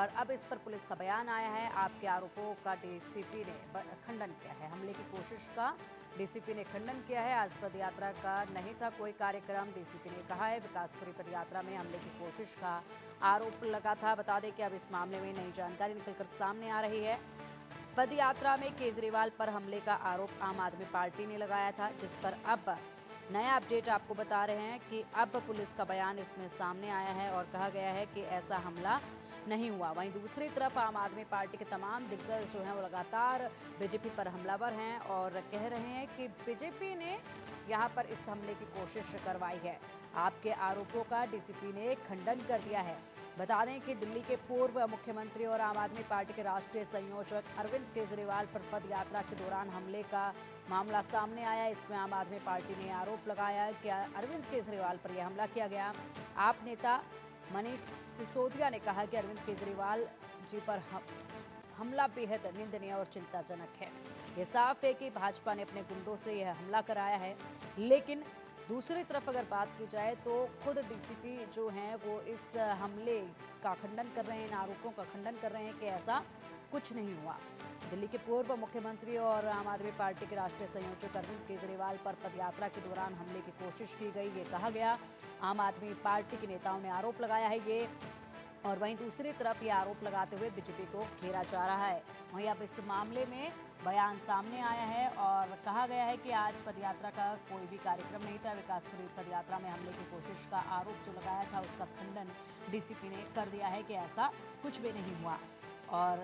और अब इस पर पुलिस का बयान आया है। आपके आरोपों का डीसीपी ने खंडन किया है। हमले की कोशिश का डीसीपी ने खंडन किया है। आज पदयात्रा का नहीं था कोई कार्यक्रम, डीसीपी ने कहा है। विकासपुरी पदयात्रा में हमले की कोशिश का आरोप लगा था। बता दें कि अब इस मामले में नई जानकारी निकलकर सामने आ रही है। पदयात्रा में केजरीवाल पर हमले का आरोप आम आदमी पार्टी ने लगाया था, जिस पर अब नया अपडेट आपको बता रहे हैं कि अब पुलिस का बयान इसमें सामने आया है और कहा गया है कि ऐसा हमला नहीं हुआ। वहीं दूसरी तरफ आम आदमी पार्टी के तमाम दिग्गज जो हैं वो लगातार बीजेपी पर हमलावर हैं और कह रहे हैं कि बीजेपी ने यहां पर इस हमले की कोशिश करवाई है। आपके आरोपों का डीसीपी ने खंडन कर दिया है। बता दें कि दिल्ली के पूर्व मुख्यमंत्री और आम आदमी पार्टी के राष्ट्रीय संयोजक अरविंद केजरीवाल पर पद यात्रा के दौरान हमले का मामला सामने आया। इसमें आम आदमी पार्टी ने आरोप लगाया कि अरविंद केजरीवाल पर यह हमला किया गया। आप नेता मनीष सिसोदिया ने कहा कि अरविंद केजरीवाल जी पर हमला बेहद निंदनीय और चिंताजनक है। ये साफ है कि भाजपा ने अपने गुंडों से यह हमला कराया है। लेकिन दूसरी तरफ अगर बात की जाए तो खुद डीसीपी जो हैं वो इस हमले का खंडन कर रहे हैं, इन आरोपों का खंडन कर रहे हैं कि ऐसा कुछ नहीं हुआ। दिल्ली के पूर्व मुख्यमंत्री और आम आदमी पार्टी के राष्ट्रीय संयोजक अरविंद केजरीवाल पर पदयात्रा के दौरान हमले की कोशिश की गई, ये कहा गया। आम आदमी पार्टी के नेताओं ने आरोप लगाया है ये, और वहीं दूसरी तरफ ये आरोप लगाते हुए बीजेपी को घेरा जा रहा है। वहीं अब इस मामले में बयान सामने आया है और कहा गया है कि आज पदयात्रा का कोई भी कार्यक्रम नहीं था। विकासपुरी पदयात्रा में हमले की कोशिश का आरोप जो लगाया था उसका खंडन डीसीपी ने कर दिया है कि ऐसा कुछ भी नहीं हुआ। और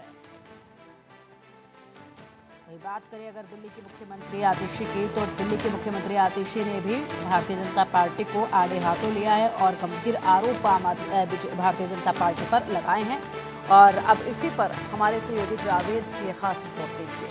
वही बात करें अगर दिल्ली के मुख्यमंत्री आतिशी की, तो दिल्ली के मुख्यमंत्री आतिशी ने भी भारतीय जनता पार्टी को आड़े हाथों लिया है और गंभीर आरोप भारतीय जनता पार्टी पर लगाए हैं। और अब इसी पर हमारे सहयोगी जावेद की खास रिपोर्ट देखिए।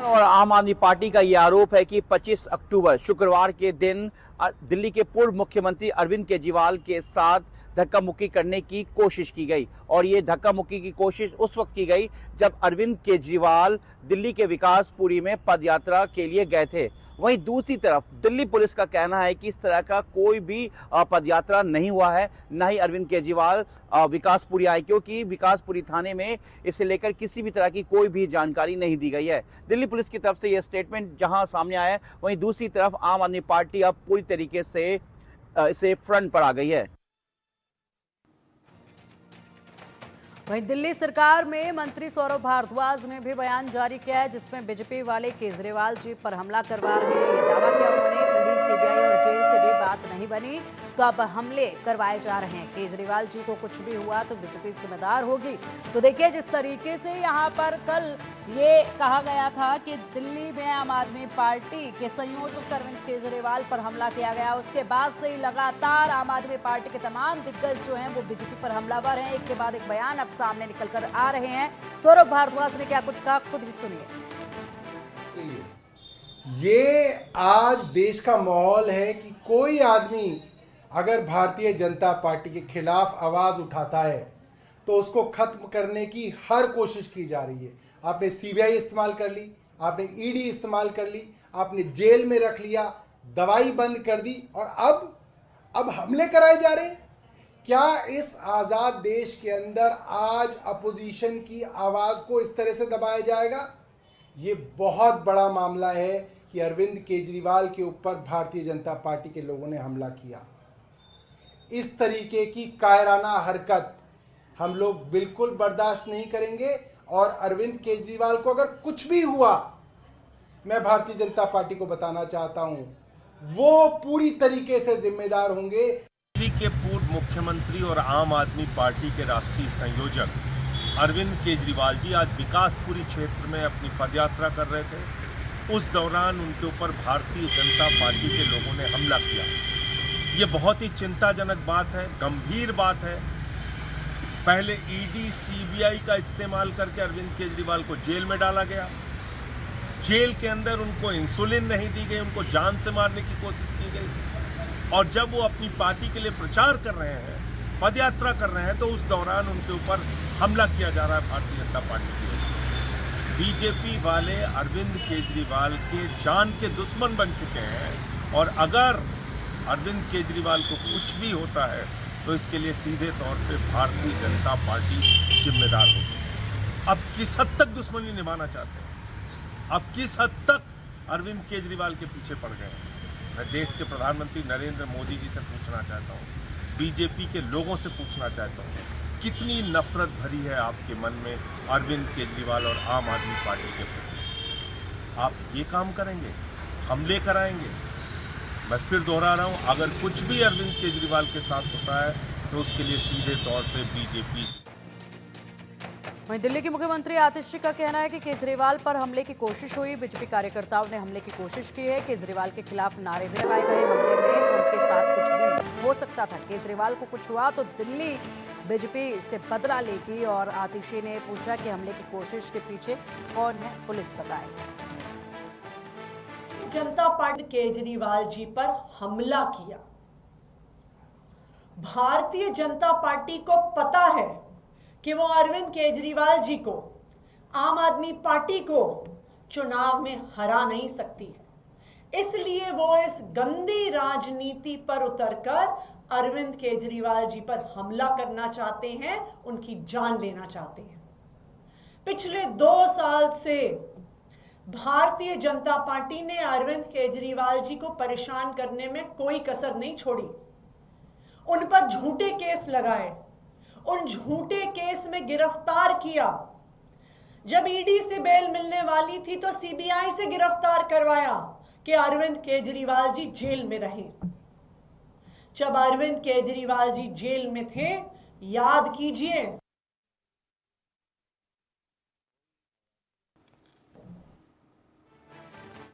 और आम आदमी पार्टी का ये आरोप है कि 25 अक्टूबर शुक्रवार के दिन दिल्ली के पूर्व मुख्यमंत्री अरविंद केजरीवाल के साथ धक्का मुक्की करने की कोशिश की गई। और ये धक्का मुक्की की कोशिश उस वक्त की गई जब अरविंद केजरीवाल दिल्ली के विकासपुरी में पदयात्रा के लिए गए थे। वहीं दूसरी तरफ दिल्ली पुलिस का कहना है कि इस तरह का कोई भी पदयात्रा नहीं हुआ है, न ही अरविंद केजरीवाल विकासपुरी आए, क्योंकि विकासपुरी थाने में इसे लेकर किसी भी तरह की कोई भी जानकारी नहीं दी गई है। दिल्ली पुलिस की तरफ से यह स्टेटमेंट जहां सामने आया है, वहीं दूसरी तरफ आम आदमी पार्टी अब पूरी तरीके से इसे फ्रंट पर आ गई है। वहीं दिल्ली सरकार में मंत्री सौरभ भारद्वाज ने भी बयान जारी किया है, जिसमें बीजेपी वाले केजरीवाल जी पर हमला करवा रहे हैं। ये दावा किया उन्होंने। ईडी, सीबीआई और जेल से भी बात नहीं बनी तो अब हमले करवाए जा रहे हैं। केजरीवाल जी को कुछ भी हुआ तो बीजेपी जिम्मेदार होगी। तो देखिए जिस तरीके से यहाँ पर कल ये कहा गया था कि दिल्ली में आम आदमी पार्टी के संयोजक अरविंद केजरीवाल पर हमला किया गया, उसके बाद से ही लगातार आम आदमी पार्टी के तमाम दिग्गज जो हैं वो बीजेपी पर हमलावर हैं। एक के बाद एक बयान अब सामने निकल कर आ रहे हैं। सौरभ भारद्वाज ने क्या कुछ कहा, खुद ही सुनिए। ये आज देश का माहौल है कि कोई आदमी अगर भारतीय जनता पार्टी के खिलाफ आवाज उठाता है तो उसको खत्म करने की हर कोशिश की जा रही है। आपने सीबीआई इस्तेमाल कर ली, आपने ईडी इस्तेमाल कर ली, आपने जेल में रख लिया, दवाई बंद कर दी और अब हमले कराए जा रहे हैं। क्या इस आज़ाद देश के अंदर आज अपोजिशन की आवाज़ को इस तरह से दबाया जाएगा? ये बहुत बड़ा मामला है कि अरविंद केजरीवाल के ऊपर भारतीय जनता पार्टी के लोगों ने हमला किया। इस तरीके की कायराना हरकत हम लोग बिल्कुल बर्दाश्त नहीं करेंगे और अरविंद केजरीवाल को अगर कुछ भी हुआ, मैं भारतीय जनता पार्टी को बताना चाहता हूं, वो पूरी तरीके से जिम्मेदार होंगे। दिल्ली के पूर्व मुख्यमंत्री और आम आदमी पार्टी के राष्ट्रीय संयोजक अरविंद केजरीवाल जी आज विकासपुरी क्षेत्र में अपनी पदयात्रा कर रहे थे। उस दौरान उनके ऊपर भारतीय जनता पार्टी के लोगों ने हमला किया। ये बहुत ही चिंताजनक बात है, गंभीर बात है। पहले ईडी, सीबीआई का इस्तेमाल करके अरविंद केजरीवाल को जेल में डाला गया। जेल के अंदर उनको इंसुलिन नहीं दी गई, उनको जान से मारने की कोशिश की गई। और जब वो अपनी पार्टी के लिए प्रचार कर रहे हैं, पदयात्रा कर रहे हैं, तो उस दौरान उनके ऊपर हमला किया जा रहा है भारतीय जनता पार्टी की ओर से। बीजेपी वाले अरविंद केजरीवाल के जान के दुश्मन बन चुके हैं और अगर अरविंद केजरीवाल को कुछ भी होता है तो इसके लिए सीधे तौर पे भारतीय जनता पार्टी जिम्मेदार होगी। अब किस हद तक दुश्मनी निभाना चाहते हैं, अब किस हद तक अरविंद केजरीवाल के पीछे पड़ गए हैं। मैं देश के प्रधानमंत्री नरेंद्र मोदी जी से पूछना चाहता हूँ, बीजेपी के लोगों से पूछना चाहता हूँ, कितनी नफरत भरी है आपके मन में अरविंद केजरीवाल और आम आदमी पार्टी के प्रति। आप ये काम करेंगे, हमले कराएंगे। मैं फिर दोहरा रहा हूँ, अगर कुछ भी अरविंद केजरीवाल के साथ होता है तो उसके लिए सीधे तौर पे बीजेपी। वहीं दिल्ली की मुख्यमंत्री आतिशी का कहना है कि केजरीवाल पर हमले की कोशिश हुई, बीजेपी कार्यकर्ताओं ने हमले की कोशिश की है। केजरीवाल के खिलाफ नारे भी लगाए गए। हमले में उनके साथ कुछ भी हो सकता था। केजरीवाल को कुछ हुआ तो दिल्ली बीजेपी से बदला लेगी। और आतिशी ने पूछा कि हमले की कोशिश के पीछे कौन है, पुलिस बताए। जनता पार्टी केजरीवाल जी पर हमला किया। भारतीय जनता पार्टी को पता है कि वो अरविंद केजरीवाल जी को, आम आदमी पार्टी को चुनाव में हरा नहीं सकती है। इसलिए वो इस गंदी राजनीति पर उतरकर अरविंद केजरीवाल जी पर हमला करना चाहते हैं, उनकी जान लेना चाहते हैं। पिछले 2 साल से भारतीय जनता पार्टी ने अरविंद केजरीवाल जी को परेशान करने में कोई कसर नहीं छोड़ी। उन पर झूठे केस लगाए, उन झूठे केस में गिरफ्तार किया। जब ईडी से बेल मिलने वाली थी तो सीबीआई से गिरफ्तार करवाया कि अरविंद केजरीवाल जी जेल में रहे। जब अरविंद केजरीवाल जी जेल में थे, याद कीजिए